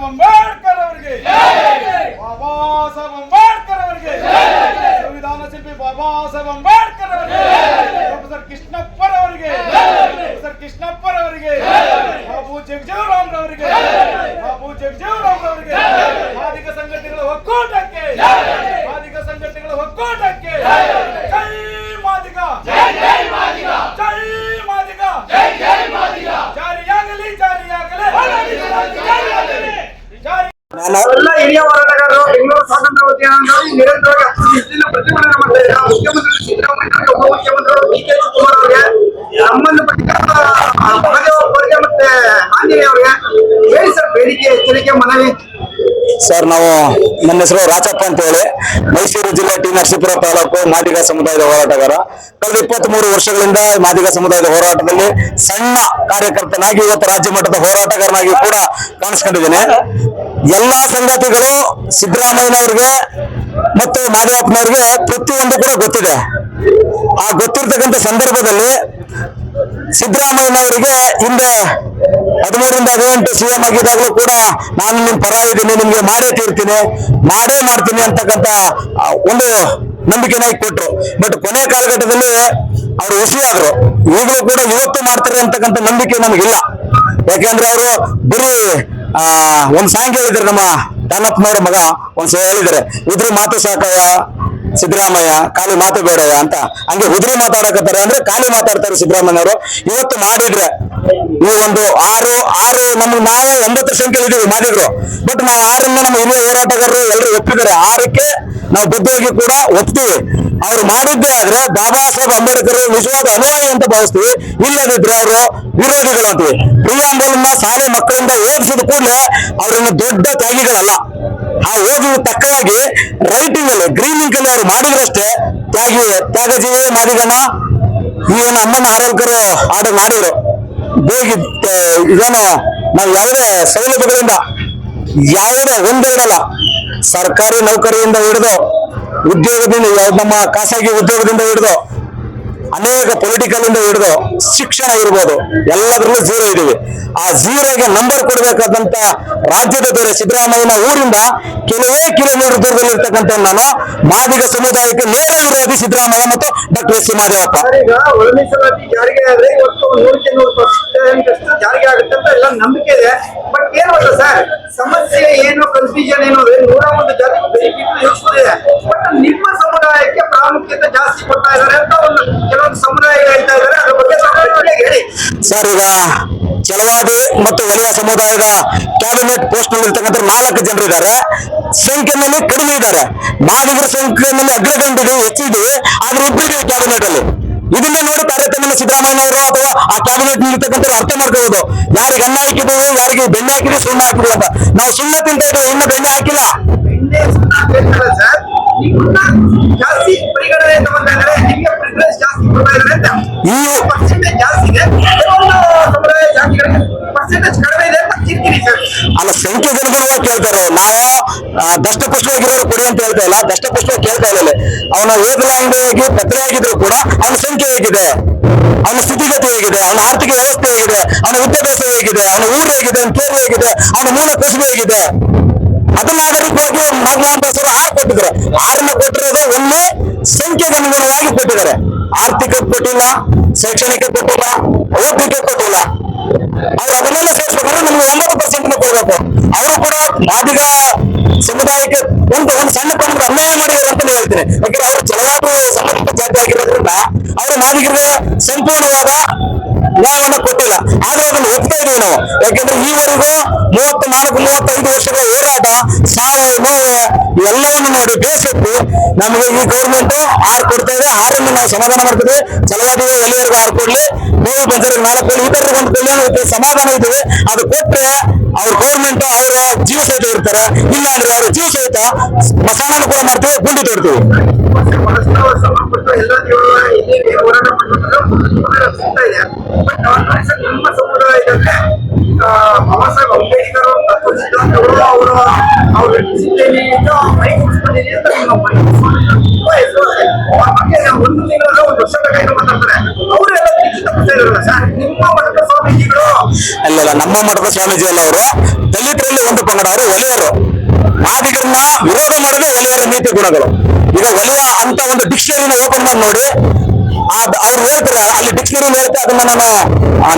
ಅಂಬೇಡ್ಕರ್ ಅವರಿಗೆ, ಬಾಬಾ ಸಾಹೇಬ್ ಅಂಬೇಡ್ಕರ್ ಅವರಿಗೆ, ಸಂವಿಧಾನ ಶಿಲ್ಪಿ ಬಾಬಾ ಸಾಹೇಬ್ ಅಂಬೇಡ್ಕರ್ ಅವರಿಗೆ, ಪ್ರೊಫೆಸರ್ ಕೃಷ್ಣಪ್ಪರವರಿಗೆ, ಪ್ರೊಫೆಸರ್ ಕೃಷ್ಣಪ್ಪರವರಿಗೆ, ಬಾಬು ಜಗಜೀವರಾಮ್ ರವರಿಗೆ, ಬಾಬು ಜಗಜೀವರಾಮ್ ರವರಿಗೆ, ಮಾದಿಗ ಸಂಘಟನೆಗಳ ಒಕ್ಕೂಟಕ್ಕೆ, ಮಾದಿಗ ಸಂಘಟನೆಗಳ ಒಕ್ಕೂಟಕ್ಕೆ ಜೈ ಮಾದಿಗ, ಜೈ ಮಾದಿಗ, ಜೈ ಮಾದಿಗ, ಜೈ ಮಾದಿಗ, ಜಾರಿಯಾಗಲಿ, ಜಾರಿಯಾಗಲಿ, ಜಾರಿ. ಎಲ್ಲ ಹಿರಿಯ ಹೋರಾಟಗಾರರು ಬೆಂಗಳೂರು ಸ್ವಾತಂತ್ರ್ಯ ಉದ್ಯಾನದಲ್ಲಿ ನಿರಂತರವಾಗಿ ಪ್ರತಿಭಟನೆ ಮಾಡ್ತಾ ಇದ್ದಾರೆ. ಮುಖ್ಯಮಂತ್ರಿ ಸಿದ್ದರಾಮಯ್ಯ, ಉಪಮುಖ್ಯಮಂತ್ರಿ ಡಿ ಕೆ ಶಿವಕುಮಾರ್ ಅವರಿಗೆ, ಸಂಬಂಧಪಟ್ಟ ಮಹದೇವ್ ಅವರಿಗೆ ಮತ್ತೆ ಆಂಜನೇಯ ಅವರಿಗೆ ಹೇಳಿ ಸರ್ ಬೇಡಿಕೆ, ಎಚ್ಚರಿಕೆ, ಮನವಿ. ಸರ್, ನನ್ನ ಹೆಸರು ರಾಚಪ್ಪ ಅಂತ ಹೇಳಿ, ಮೈಸೂರು ಜಿಲ್ಲೆ ಟಿ ನರಸೀಪುರ ತಾಲೂಕು ಮಾದಿಗ ಸಮುದಾಯದ ಹೋರಾಟಗಾರ. ಕಳೆದ 23 ವರ್ಷಗಳಿಂದ ಮಾದಿಗ ಸಮುದಾಯದ ಹೋರಾಟದಲ್ಲಿ ಸಣ್ಣ ಕಾರ್ಯಕರ್ತನಾಗಿ ಇವತ್ತು ರಾಜ್ಯ ಮಟ್ಟದ ಹೋರಾಟಗಾರನಾಗಿ ಕೂಡ ಕಾಣಿಸ್ಕೊಂಡಿದ್ದೇನೆ. ಎಲ್ಲಾ ಸಂಗತಿಗಳು ಸಿದ್ದರಾಮಯ್ಯನವ್ರಿಗೆ ಮತ್ತು ಮಾದೇವಪ್ಪನವ್ರಿಗೆ ಪ್ರತಿಯೊಂದು ಕೂಡ ಗೊತ್ತಿದೆ. ಆ ಗೊತ್ತಿರ್ತಕ್ಕಂಥ ಸಂದರ್ಭದಲ್ಲಿ ಸಿದ್ದರಾಮಯ್ಯನವರಿಗೆ ಹಿಂದೆ 13ರಿಂದ 18 ಸಿಎಂ ಆಗಿದ್ದಾಗಲೂ ಕೂಡ ನಾನು ನಿಮ್ ಪರ ಇದ್ದೀನಿ, ನಿಮ್ಗೆ ಮಾಡೇ ತೀರ್ತೀನಿ, ಮಾಡೇ ಮಾಡ್ತೀನಿ ಅಂತಕ್ಕಂಥ ಒಂದು ನಂಬಿಕೆನ ಕೊಟ್ರು. ಬಟ್ ಕೊನೆ ಕಾಲಘಟ್ಟದಲ್ಲಿ ಅವರು ಹುಸಿಯಾದ್ರು. ಈಗಲೂ ಕೂಡ ಇವತ್ತು ಮಾಡ್ತಾರೆ ಅಂತಕ್ಕಂಥ ನಂಬಿಕೆ ನಮಗಿಲ್ಲ. ಯಾಕೆಂದ್ರೆ ಅವರು ಬರೀ ಒಂದ್ ಸಾಂಗ್ ಹೇಳಿದ್ರೆ, ನಮ್ಮ ದಾನಪ್ಪನವರ ಮಗ ಒಂದ್ ಹೇಳಿದ್ರೆ, ಉದ್ರಿ ಮಾತು ಸಾಕಯ್ಯ ಸಿದ್ದರಾಮಯ್ಯ, ಖಾಲಿ ಮಾತು ಬೇಡಯ್ಯ ಅಂತ. ಹಂಗೆ ಉದ್ರಿ ಮಾತಾಡಕತ್ತಾರೆ ಅಂದ್ರೆ ಖಾಲಿ ಮಾತಾಡ್ತಾರೆ ಸಿದ್ದರಾಮಯ್ಯನವರು. ಇವತ್ತು ಮಾಡಿದ್ರೆ ಈ ಒಂದು ಆರು ನಮ್ಗೆ ನಾವು 80 ಸಂಖ್ಯೆಯಲ್ಲಿ ಇದೀವಿ ಮಾದಿಗರು. ಬಟ್ ನಾವು 6ರಿಂದ ನಮ್ಮ ಹಿರಿಯ ಹೋರಾಟಗಾರರು ಎಲ್ಲರೂ ಒಪ್ಪಿದ್ದಾರೆ. 6ಕ್ಕೆ ನಾವು ಬದ್ಧವಾಗಿ ಕೂಡ ಒಪ್ತೀವಿ. ಅವ್ರು ಮಾಡಿದ್ದೇ ಆದ್ರೆ ಬಾಬಾ ಸಾಹೇಬ್ ಅಂಬೇಡ್ಕರ್ ನಿಜವಾದ ಅನುಯಾಯಿ ಅಂತ ಭಾವಿಸ್ತೀವಿ. ಇಲ್ಲದಿದ್ರೆ ಅವರು ವಿರೋಧಿಗಳು ಅಂತೀವಿ. ಪ್ರಿಯಾಂಬಲ್ನ ಶಾಲೆ ಮಕ್ಕಳಿಂದ ಓದಿಸಿದ ಕೂಡಲೇ ಅವ್ರನ್ನ ದೊಡ್ಡ ತ್ಯಾಗಿಗಳಲ್ಲ. ಆ ಓದಿನ ತಕ್ಕವಾಗಿ ರೈಟಿಂಗ್ ಅಲ್ಲಿ, ಗ್ರೀನಿಂಗ್ ಅಲ್ಲಿ ಅವ್ರು ಮಾಡಿದ್ರಷ್ಟೇ ತ್ಯಾಗಜೀವಿ ಮಾದಿಗಣ್ಣ. ಈಗೇನು ಅಮ್ಮನ ಆರೋಗ್ಯರು ಆರ್ಡರ್ ಮಾಡಿದ್ರು, ಬೇಗ ಇದನ್ನು ನಾವು ಯಾವುದೇ ಸೌಲಭ್ಯಗಳಿಂದ ಯಾವುದೇ ಒಂದೇ ಇಡಲ್ಲ. ಸರ್ಕಾರಿ ನೌಕರಿಯಿಂದ ಹಿಡಿದು ಉದ್ಯೋಗದಿಂದ, ನಮ್ಮ ಖಾಸಗಿ ಉದ್ಯೋಗದಿಂದ ಹಿಡಿದು ಅನೇಕ ಪೊಲಿಟಿಕಲ್ ಇಂದ ಹಿಡಿದು ಶಿಕ್ಷಣ ಇರ್ಬೋದು, ಎಲ್ಲದರಲ್ಲೂ ಝೀರೋ ಇದೀವಿ. ಆ ಝೀರೋಗೆ ನಂಬರ್ ಕೊಡಬೇಕಾದಂತ ರಾಜ್ಯದ ದೊರೆ ಸಿದ್ದರಾಮಯ್ಯನ ಊರಿಂದ ಕೆಲವೇ ಕಿಲೋಮೀಟರ್ ದೂರದಲ್ಲಿ ಇರ್ತಕ್ಕಂಥ ನಾನು ಮಾದಿಗ ಸಮುದಾಯಕ್ಕೆ ನೇರ ವಿರೋಧಿ ಸಿದ್ದರಾಮಯ್ಯ ಮತ್ತು ಡಾಕ್ಟರ್ ಎಸ್ ಸಿ ಮಾದೇವಪ್ಪ. ಈಗ ಒಳ ಮೀಸಲಾತಿ ಜಾರಿಗೆ ಆದ್ರೆ ಇವತ್ತು 100% ಜಾರಿಗೆ ಆಗುತ್ತೆ ಅಂತ ಎಲ್ಲ ನಂಬಿಕೆ ಇದೆ. ಬಟ್ ಏನು ಗೊತ್ತಾ ಸರ್, ಸಮಸ್ಯೆ ಏನು, ಕನ್ಫ್ಯೂಷನ್ ಏನು ಅಂದ್ರೆ 101 ಜಾತಿ ಬೆನಿಫಿಟ್ ಇರ್ತದೆ. ಬಟ್ ನಿಮ್ಮ ಸಮುದಾಯಕ್ಕೆ ಪ್ರಾಮುಖ್ಯತೆ ಜಾಸ್ತಿ ಕೊಡ್ತಾ ಇದ್ದಾರೆ ಅಂತ ಒಂದು ಕೆಲವೊಂದು ಸಮುದಾಯ ಹೇಳ್ತಾ ಇದ್ದಾರೆ. ಅದ್ರ ಬಗ್ಗೆ ಹೇಳಿ ಸರ್. ಈಗ ಚಲವಾದಿ ಮತ್ತು ಒಡೆಯ ಸಮುದಾಯದ ಕ್ಯಾಬಿನೆಟ್ ಪೋಸ್ಟ್ ನಲ್ಲಿ ಇರ್ತಕ್ಕಂಥ 4 ಜನರಿದ್ದಾರೆ. ಸಂಖ್ಯೆಯಲ್ಲಿ ಕಡಿಮೆ ಇದ್ದಾರೆ. ಮಾದಿಗರ ಸಂಖ್ಯೆಯಲ್ಲಿ ಅಗ್ರಗಣ್ಯರು ಹೆಚ್ಚಿದೆ, ಆದ್ರೆ ಇಬ್ಬರಿಗೆ ಕ್ಯಾಬಿನೆಟ್ ಅಲ್ಲಿ. ಇದನ್ನ ನೋಡಿ ತಾರತಮ್ಯ ಸಿದ್ದರಾಮಯ್ಯನವರು ಅಥವಾ ಆ ಕ್ಯಾಬಿನೆಟ್ ನಿಲ್ತಕ್ಕಂಥ ಅರ್ಥ ಮಾಡ್ಕೋಬಹುದು. ಯಾರಿಗೆ ಅನ್ನ ಹಾಕಿದ್ದೀವಿ, ಯಾರಿಗೆ ಬೆಣ್ಣೆ ಹಾಕಿದ್ವಿ, ಸುಣ್ಣ ಹಾಕಿದ್ವಿ ಅಂತ. ನಾವು ಸುಣ್ಣ ತಿಂತಾ ಇದ್ದೀವಿ, ಇನ್ನು ಬೆಣ್ಣೆ ಹಾಕಿಲ್ಲ. ಜಾಸ್ತಿ ಪರಿಗಣನೆ ಅಂತ ಬಂದಾಗ ನಿಮಗೆ ಪ್ರಿಫರೆನ್ಸ್ ಜಾಸ್ತಿ ಕೊಡ್ತಾ ಇದ್ದಾರೆ ಅಂತ. ಈ ಪರ್ಸೆಂಟೇಜ್ ಜಾಸ್ತಿ ಇದೆ, ಸಮುದಾಯ ಜಾತಿಗಳಿಗೆ ಪರ್ಸೆಂಟೇಜ್ ಕಡಿಮೆ ಇದೆ ಅಂತ ಕಿರಿಕಿರಿ ಸರ್. ಅಲ್ಲ, ಸಂಖ್ಯೆಗೆ ಅನುಗುಣವಾಗಿ ಕೇಳ್ತಾರೆ. ನಾವು ದಷ್ಟಪುಷ್ಟವಾಗಿರೋರು ಕೊಡಿ ಅಂತ ಹೇಳ್ತಾ ಇಲ್ಲ, ದಷ್ಟಪುಷ್ಟವಾಗಿ ಕೇಳ್ತಾ ಇಲ್ಲ. ಅವನ ಓದಲಾಂಗಿಯಾಗಿ ಪತ್ರ ಆಗಿದ್ರು ಕೂಡ ಅವನ ಸಂಖ್ಯೆ ಹೇಗಿದೆ, ಅವನ ಸ್ಥಿತಿಗತಿ ಹೇಗಿದೆ, ಅವನ ಆರ್ಥಿಕ ವ್ಯವಸ್ಥೆ ಹೇಗಿದೆ, ಅವನ ವಿದ್ಯಾಭ್ಯಾಸ ಹೇಗಿದೆ, ಅವನ ಊರು ಹೇಗಿದೆ, ಅವನ ಕೇರ್ ಹೇಗಿದೆ, ಅವನ ಮೂಲ ಕಸುಬು ಹೇಗಿದೆ, ಅದನ್ನ ನಾಗರಿಕವಾಗಿ ಮಗ್ನಾಂತಸರು 6 ಕೊಟ್ಟಿದ್ದಾರೆ. 6ನ್ನು ಕೊಟ್ಟಿರೋದು ಒಳ್ಳೆ ಸಂಖ್ಯೆಗೆ ಅನುಗುಣವಾಗಿ ಕೊಟ್ಟಿದ್ದಾರೆ. ಆರ್ಥಿಕ ಕೊಟ್ಟಿಲ್ಲ, ಶೈಕ್ಷಣಿಕ ಕೊಟ್ಟಿಲ್ಲ, ಓದಲಿಕ್ಕೆ ಕೊಟ್ಟಿಲ್ಲ. ಅವ್ರು ಅದನ್ನೆಲ್ಲ ಸೇರಿಸ್ಬೇಕಾದ್ರೆ ನಮ್ಗೆ 90% ಕೊಡ್ಬೇಕು. ಅವರು ಕೂಡ ಮಾದಿಗ ಸಮುದಾಯಕ್ಕೆ ಒಂದು ಸಣ್ಣ ಪ್ರಮಾಣದ ಅನ್ಯಾಯ ಮಾಡಿದ್ದಾರೆ ಅಂತಾನೆ ಹೇಳ್ತೀನಿ. ಯಾಕಂದ್ರೆ ಅವರು ಚಲವಾದಿ ಸಂಬಂಧಿತ ಜಾತಿ ಆಗಿರೋದ್ರಿಂದ ಅವರು ಮಾದಿಗರಿಗೆ ಸಂಪೂರ್ಣವಾದ ನ್ಯಾಯವನ್ನು ಕೊಟ್ಟಿಲ್ಲ. ಆದ್ರೆ ಅದನ್ನು ಒಪ್ತಾ ಇದೀವಿ ನಾವು. ಯಾಕಂದ್ರೆ ಈವರೆಗೂ 34-35 ವರ್ಷಗಳ ಹೋರಾಟ, ಸಾವು ನೋವು ಎಲ್ಲವನ್ನು ನೋಡಿ ಬೇಸತ್ತು ನಮಗೆ ಈ ಗೌರ್ಮೆಂಟ್ 6 ಕೊಡ್ತಾ ಇದೆ. 6ನ್ನು ನಾವು ಸಮಾಧಾನ ಮಾಡ್ತೀವಿ. ಚಲವಾದಿಗಳು ಎಲ್ಲಿವರೆಗೂ 6 ಕೊಡ್ಲಿ, ನೋವು ಬಂದರೆ 4 ಕೊಡ್ಲಿ, ಈ ತರ ಒಂದು ಕೊಡ್ಲಿ ಸಮಾಧಾನ ಇದ್ದೀವಿ. ಅದು ಕೊಟ್ಟರೆ ಅವ್ರ ಗೌರ್ಮೆಂಟ್ ಅವರ ಜೀವ ಸಹಿತ ಇರ್ತಾರೆ. ಇಲ್ಲ ಅಂದ್ರೆ ಅವ್ರ ಜೀವ ಸಹಿತ ಮಸಾಲನ್ನು ಕೂಡ ಮಾಡ್ತೀವಿ, ಗುಂಡಿ ತೋಡ್ತೀವಿ. ಹೋರಾಟ ಸಿಗ್ತಾ ಇದೆ. ಬಟ್ ನಿಮ್ಮ ಸಮುದಾಯದಲ್ಲಿ ಬಾಬಾ ಸಾಹೇಬ್ ಅಂಬೇಡ್ಕರ್ ಸಿದ್ಧಾಂತಗಳು ಅವ್ರ ಒಂದು ತಿಂಗಳ 1 ವರ್ಷ ಬೇಕಾಗಿ ಮಾತಾಡ್ತಾರೆ. ಅವರೆಲ್ಲ ತಪ್ಪಿಸ್ತಾ ಇರಲ್ಲ ಸರ್. ನಿಮ್ಮ ಮಠದ ಸ್ವಾಮೀಜಿಗಳು ಅಲ್ಲ, ನಮ್ಮ ಮಠದ ಸ್ವಾಮೀಜಿ ಅಲ್ಲ, ಅವರು ದಲಿತ ದಲಿತರಲ್ಲಿ ಒಂದು ಪಂಗಡ ಅವರು ಒಲೆಯರು. ಮಾದಿಗರನ್ನ ವಿರೋಧ ಮಾಡೋದೇ ಒಲೆಯರ ನೀತಿ ಗುಣಗಳು. ಈಗ ಒಲೆಯ ಅಂತ ಒಂದು ಡಿಕ್ಷನರಿನ ಓಪನ್ ಮಾಡಿ ನೋಡಿ, ಅವ್ರು ಹೇಳ್ತಾರೆ ಅಲ್ಲಿ ಡಿಕ್ಷನರಿ ಹೇಳ್ತಾರೆ, ಅದನ್ನ ನಾನು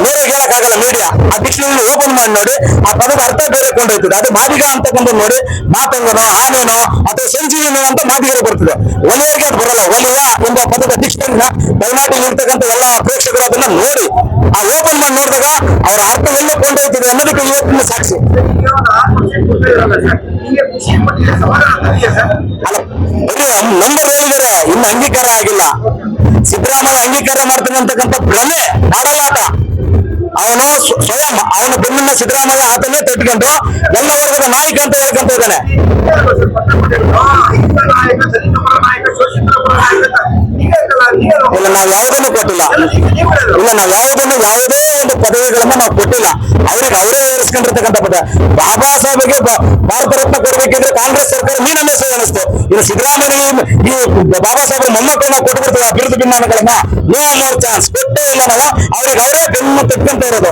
ನೇರಾಗಿ ಹೇಳಕ್ಕಾಗಲ್ಲ ಮೀಡಿಯಾ. ಆ ಡಿಕ್ಷನರಿ ಓಪನ್ ಮಾಡಿ ನೋಡಿ, ಆ ಪದದ ಅರ್ಥ ಬೇರೆ ಕೊಂಡೋಗ್ತದೆ. ಅದು ಮಾದಿಗ ಅಂತಕ್ಕಂಥ ನೋಡಿ, ಮಾತಂಗನೋ ಆನೇನೋ ಅಥವಾ ಸಂಜೀವಿನೋ ಅಂತ ಮಾದಿಗರು ಬರ್ತದೆ. ಒಲೆಯರಿಗೆ ಅದು ಬರಲ್ಲ. ಒಲೆಯ ಎಂಬ ಪದದ ಡಿಕ್ಷನರಿನ ದಯಮಾಡಿ ಇರ್ತಕ್ಕಂಥ ಎಲ್ಲ ಪ್ರೇಕ್ಷಕರು ಅದನ್ನ ನೋಡಿ, ಆ ಓಪನ್ ಮಾಡಿ ನೋಡಿದಾಗ ಅವರ ಅರ್ಥ ಎಲ್ಲ ಕೊಂಡೋಗ್ತದೆ ಅನ್ನೋದಕ್ಕೆ ಇವತ್ತಿನ ಸಾಕ್ಷಿ. ನಿಮಗೆ ಖುಷಿ ಪಟ್ಟಿದೆ, ಸಮಾಧಾನ ತಂದಿದೆ ಸರ್? ಅಲ್ಲ, ನಂಬರ್ ಹೇಳಿದರೆ ಇನ್ನು ಅಂಗೀಕಾರ ಆಗಿಲ್ಲ. ಸಿದ್ದರಾಮಯ್ಯ ಅಂಗೀಕಾರ ಮಾಡ್ತಾನೆ ಅಂತಕ್ಕಂಥ ಭ್ರಮೆ, ಮಾಡಲಾಟ. ಅವನು ಸ್ವಯಂ ಅವನ ಬೆನ್ನನ್ನ ಸಿದ್ದರಾಮಯ್ಯ ಆತನೇ ತಟ್ಕೊಂಡು ಎಲ್ಲ ವರ್ಗದ ನಾಯಕ ಅಂತ ಹೇಳ್ಕೊಂತ ಇದ್ದಾನೆ. ಇಲ್ಲ, ನಾವು ಯಾವುದನ್ನು ಕೊಟ್ಟಿಲ್ಲ. ಇಲ್ಲ, ನಾವು ಯಾವುದೇ ಒಂದು ಪದವಿಗಳನ್ನ ನಾವು ಕೊಟ್ಟಿಲ್ಲ. ಅವ್ರಿಗೆ ಅವರೇ ಏರಿಸ್ಕೊಂಡಿರ್ತಕ್ಕಂಥ ಪದ. ಬಾಬಾ ಸಾಹೇಬ್ಗೆ ಭಾರತ ರತ್ನ ಕೊಡ್ಬೇಕಿದ್ರೆ ಕಾಂಗ್ರೆಸ್ ಸರ್ಕಾರ ಮೀನಮೇಷ ಅನಿಸ್ತು. ಇನ್ನು ಸಿದ್ದರಾಮಯ್ಯ ಈ ಬಾಬಾ ಸಾಹೇಬ್ರ ಮೊಮ್ಮಕ್ಕಳನ್ನ ಕೊಟ್ಬಿಡ್ತೀವಿ ಆ ಬಿರುದು ಭಿನ್ನಾನಗಳನ್ನ. ನೋ ಮೋರ್ ಚಾನ್ಸ್ ಕೊಟ್ಟೇ ಇಲ್ಲ ನಾವು. ಅವ್ರಿಗೆ ಅವರೇ ಬೆನ್ನು ತಟ್ಕೊಂತ ಇರೋದು.